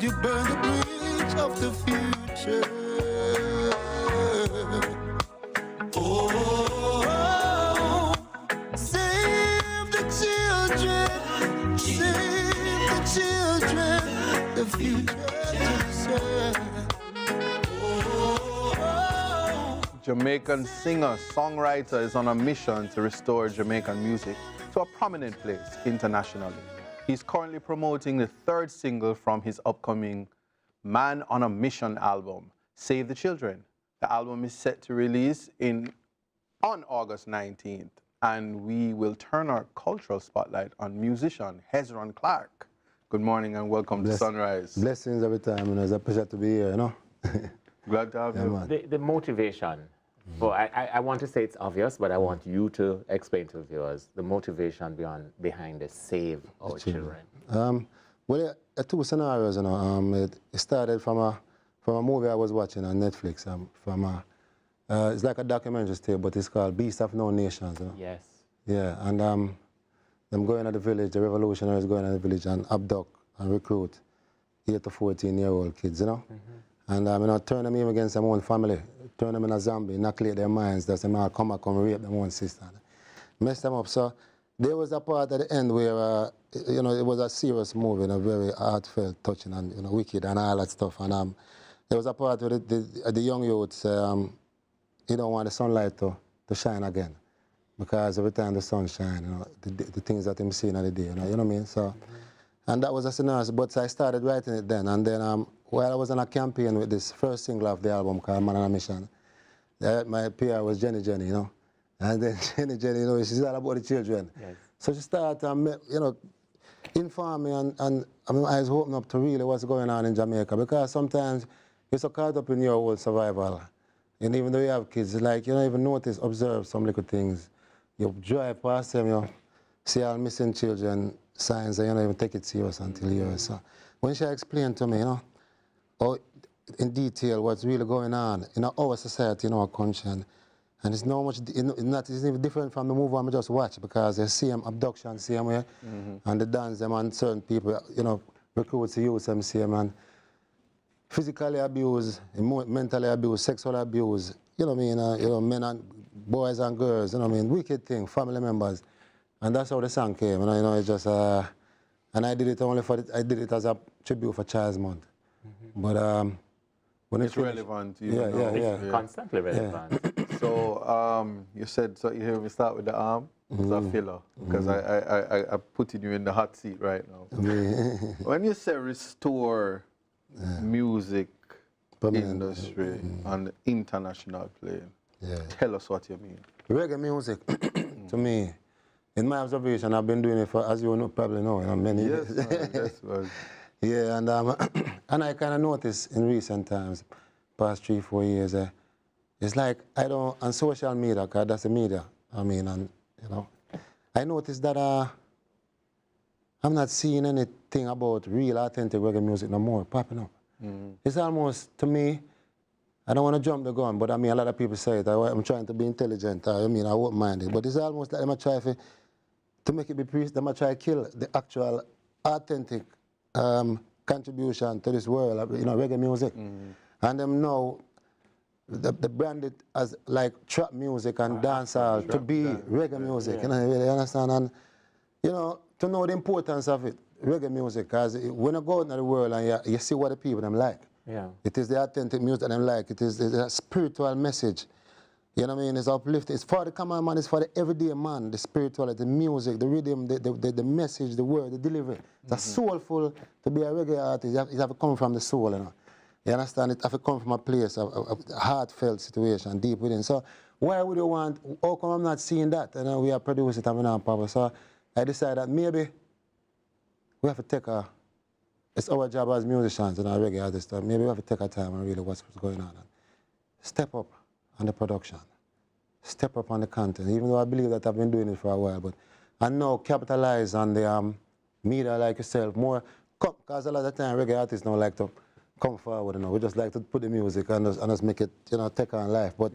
you burn the bridge of the future. Oh, save the children, save the children, the future to serve. Jamaican singer, songwriter is on a mission to restore Jamaican music to a prominent place internationally. He's currently promoting the third single from his upcoming Man on a Mission album, Save the Children. The album is set to release on August 19th, and we will turn our cultural spotlight on musician Hezron Clark. Good morning and welcome to Sunrise. Blessings every time, and it's a pleasure to be here, you know. Glad to have you. The motivation, well, I want to say it's obvious, but I want you to explain to viewers the motivation behind the Save Our Children. Well, two scenarios, you know. It started from a movie I was watching on Netflix. It's like a documentary still, but it's called Beast of No Nations. You know? Yes. Yeah, and them going to the village, the revolutionaries going to the village and abduct and recruit 8 to 14-year-old kids, you know. And you know, turn them in against their own family, turn them in a zombie, inoculate their minds, that they might come back and rape their own sister. Mess them up. So there was a part at the end where, you know, it was a serious movie, and a very heartfelt, touching, and, you know, wicked and all that stuff. And there was a part where the young youths, you don't want the sunlight to shine again. Because every time the sun shines, you know, the things that I'm seeing in the day, you know what I mean? So, and that was a scenario, but I started writing it then, and then while I was on a campaign with this first single of the album called Man on a Mission, my PR was Jenny, you know. And then Jenny, you know, she's all about the children. Yes. So she started, you know, inform me, and my eyes opened up to really what's going on in Jamaica, because sometimes you're so caught up in your own survival. And even though you have kids, like, you don't even notice, observe some little things. You drive past them, you see all missing children signs, and you don't even take it serious until you hear. So when she explained to me, you know, in detail what's really going on in our society, in our country, and it's not much, it's even different from the movie I just watched, because they see them abduction, same way, and they dance them, and certain people, you know, recruits use them, same, and physically abuse, mentally abuse, sexual abuse, you know what I mean, you know, men and boys and girls, you know what I mean, wicked thing, family members, and that's how the song came, you know, it's just, and I did it I did it as a tribute for Child's Month. But when it's relevant, It's constantly relevant. Yeah. So you said, so you hear me start with the arm. It's a filler, because I'm putting you in the hot seat right now. When you say restore music industry on the international plane, tell us what you mean. Reggae music, to me, in my observation, I've been doing it for, as you know, probably know, many years. Yes, man. Yeah, and I kind of noticed in recent times, past 3-4 years, it's like I don't, on social media, because that's the media, I mean, and, you know, I noticed that I'm not seeing anything about real, authentic reggae music no more popping up. It's almost, to me, I don't want to jump the gun, but I mean, a lot of people say it, I'm trying to be intelligent, I mean, I won't mind it, but it's almost like I'm trying to make it be priest, I'm trying to kill the actual, authentic contribution to this world, you know, reggae music. And them know the brand it as like trap music and dancehall to be reggae music, you know, you understand? And, you know, to know the importance of it, reggae music, because when you go out in the world and you see what the people them like, it is the authentic music that them like, it is a spiritual message. You know what I mean? It's uplifting. It's for the common man, it's for the everyday man, the spirituality, the music, the rhythm, the message, the word, the delivery. It's soulful to be a reggae artist. You have to come from the soul, you know. You understand? It have to come from a place of heartfelt situation, deep within. So why would you want, how come I'm not seeing that? You know, we are producing it and we're not power. So I decided that maybe we have to take it's our job as musicians and reggae artists, maybe we have to take our time and really what's going on. And step up on the production, step up on the content, even though I believe that I've been doing it for a while, but I know capitalize on the media like yourself more, because a lot of the time reggae artists don't like to come forward, you know, we just like to put the music and just make it, you know, take on life, but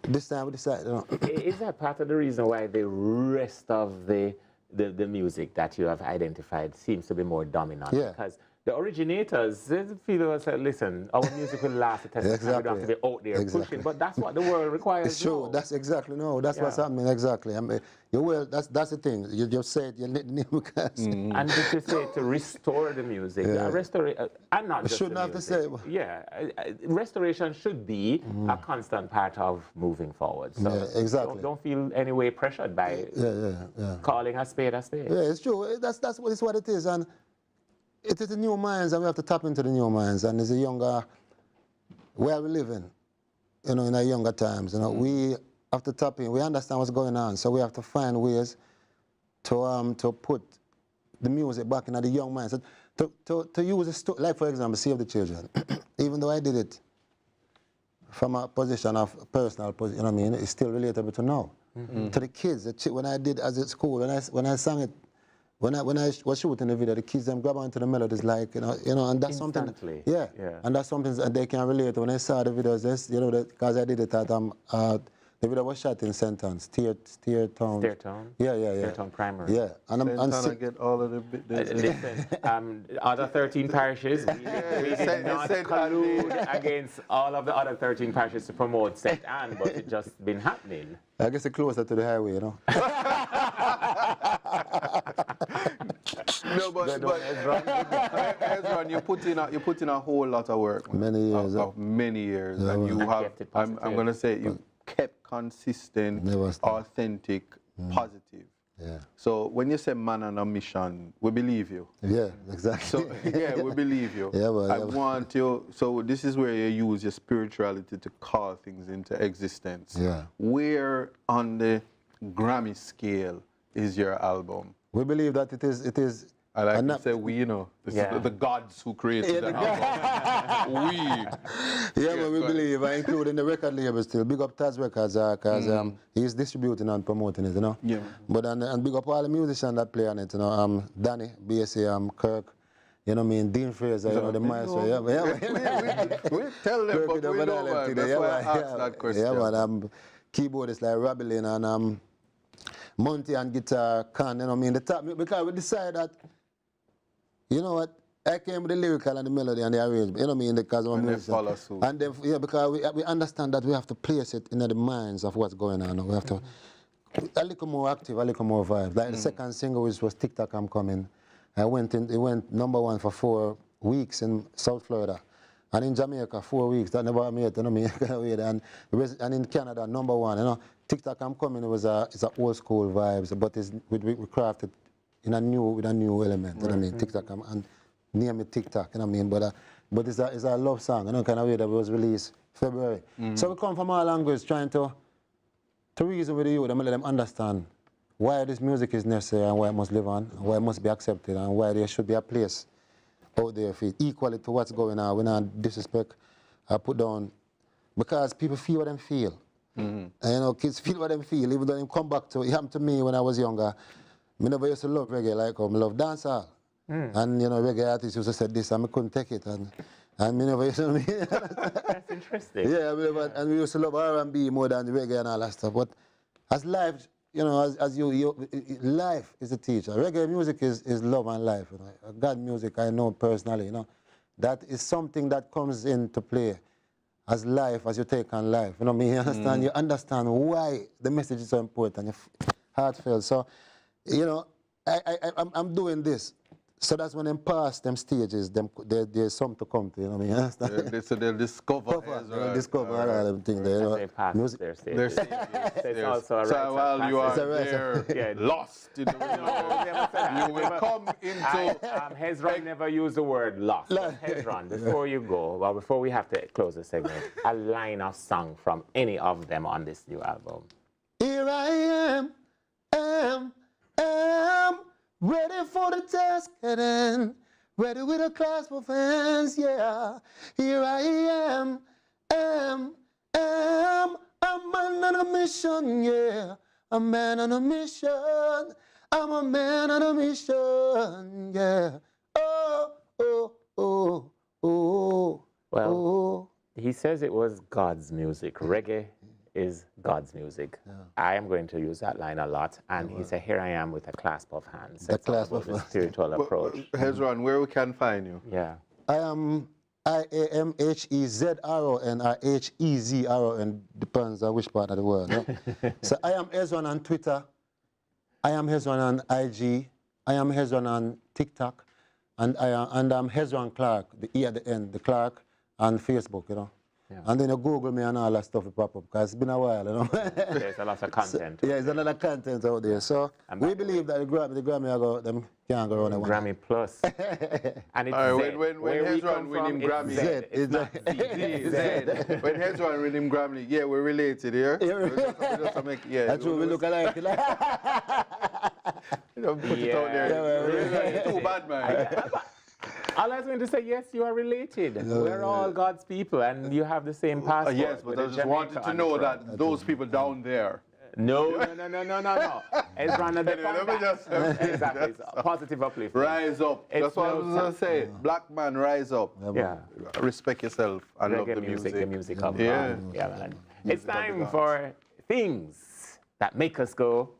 this time we decided, you know. Is that part of the reason why the rest of the music that you have identified seems to be more dominant? Yeah. Because the originators, they feel said, listen, our music will last a test of time. We don't have to be out there pushing, but that's what the world requires. It's true. now. That's exactly That's what's happening exactly. I mean, that's the thing. You just said you let the name because. And to say to restore the music, and not just Shouldn't the have to music. say. Yeah, restoration should be a constant part of moving forward. So Yeah, exactly. don't feel any way pressured by calling a spade a spade. Yeah, it's true. That's what it is, and it is the new minds, and we have to tap into the new minds. And as a younger, where we living, in our younger times, we have to tap in. We understand what's going on, so we have to find ways to put the music back into the young minds. To use like for example, Save the Children. Even though I did it from a position of personal position, it's still relatable to now. To the kids, when I did as at school, when I sang it, when I was shooting the video, the kids them grab onto the melodies like and that's something. Yeah, and that's something that they can relate to. When I saw the videos, because I did it at the video was shot in St. Anne's, Steer Town. Steer Town? Yeah. Steer Town Primary. Yeah, and I get all of the listen, other 13 parishes, we did not collude against all of the other 13 parishes to promote St. Anne, but it's just been happening. I guess it's closer to the highway, No, but Hezron, you put in a whole lot of work. Many years. Many years, and you have. I'm going to say you kept consistent, authentic, positive. Yeah. So when you say man on a mission, we believe you. Yeah, exactly. So we believe you. I want you. So this is where you use your spirituality to call things into existence. Yeah. Where on the Grammy scale is your album? We believe that it is. I like to say we, the gods who created the album. We. Yeah, but we believe, including the record label still. Big up Taz Records, because he's distributing and promoting it, Yeah. But and big up all the musicians that play on it, Danny, BSA, Kirk, Dean Fraser, the maestro. We tell them, but we know, man. That's why I asked that question. Yeah, man, keyboardists like Robbie Lynn and Monty and guitar, the top, because we decided that, you know what? I came with the lyrical and the melody and the arrangement, because I'm a musician. Follow suit. And then, because we understand that we have to place it in the minds of what's going on. We have to, a little more active, a little more vibe. Like the second single, which was TikTok I'm Coming, it went #1 for 4 weeks in South Florida. And in Jamaica, 4 weeks, that never made it, and in Canada, #1, TikTok I'm Coming, it's a old school vibes, but we crafted with a new element, TikTok, and name it TikTok, but it's a love song, kind of way that was released February. So we come from all languages trying to reason with the youth and let them understand why this music is necessary and why it must live on, and why it must be accepted, and why there should be a place out there for it, equally to what's going on. We not disrespect or put down, because people feel what they feel. And kids feel what they feel, even though they come back to it. It happened to me when I was younger. I never used to love reggae like I love dancehall. And reggae artists used to say this, and I couldn't take it. And me never used to. That's interesting. Yeah, and we used to love R&B more than reggae and all that stuff. But as life, life is a teacher. Reggae music is love and life. God music, I know personally. That is something that comes into play as life, as you take on life. You understand? You understand why the message is so important. You're heartfelt. So, I'm doing this. So that's when them pass them stages, there's something to come to, You understand? So they'll discover. They'll discover all them things there. They pass their stages. It's also a so while you are there, lost in the middle, you will come into. Hezron never used the word lost. Hezron, before you go, before we have to close the segment, a line of song from any of them on this new album. Here I am, ready for the task at hand, ready with a class for fans, yeah. Here I am, a man on a mission, yeah. A man on a mission, I'm a man on a mission, yeah. Well, he says it was God's music. Reggae is God's music. I am going to use that line a lot. And he said, here I am with a clasp of hands. The It's all clasp about of the hands. spiritual approach. Hezron, where we can find you? Yeah. I am IAMHEZRON or HEZRON, depends on which part of the world. No? So I am Hezron on Twitter, I am Hezron on IG, I am Hezron on TikTok, and I'm Hezron Clark, the E at the end, the Clark, on Facebook, you know. Yeah. And then you Google me and all that stuff will pop up, because it's been a while, you know. There's a lot of content. Yeah, there's a lot of content out there. So we believe that the Grammy they can't go around the Grammy Plus. And it's Z. When Where we Hezron come win him from, Grammy. it's Z. It's not Z. Z. When Hezron win him Grammy, yeah, we're related here. That's true, we look alike. You don't put it out there. You're too bad, man. All I was going to say, yes, you are related. We're all God's people, and you have the same passport. Yes, but with I a just Jamaica wanted to on know the front. that those people down there. No. Hezron at the Anyway, let me front. just Exactly. It's a positive uplift. rise up. It's That's what I was no going to say. Black man, rise up. Yeah. Respect yourself and love Reggae the music, the music of Yeah. God. Yeah, man. It's of the time gods. for things that make us go,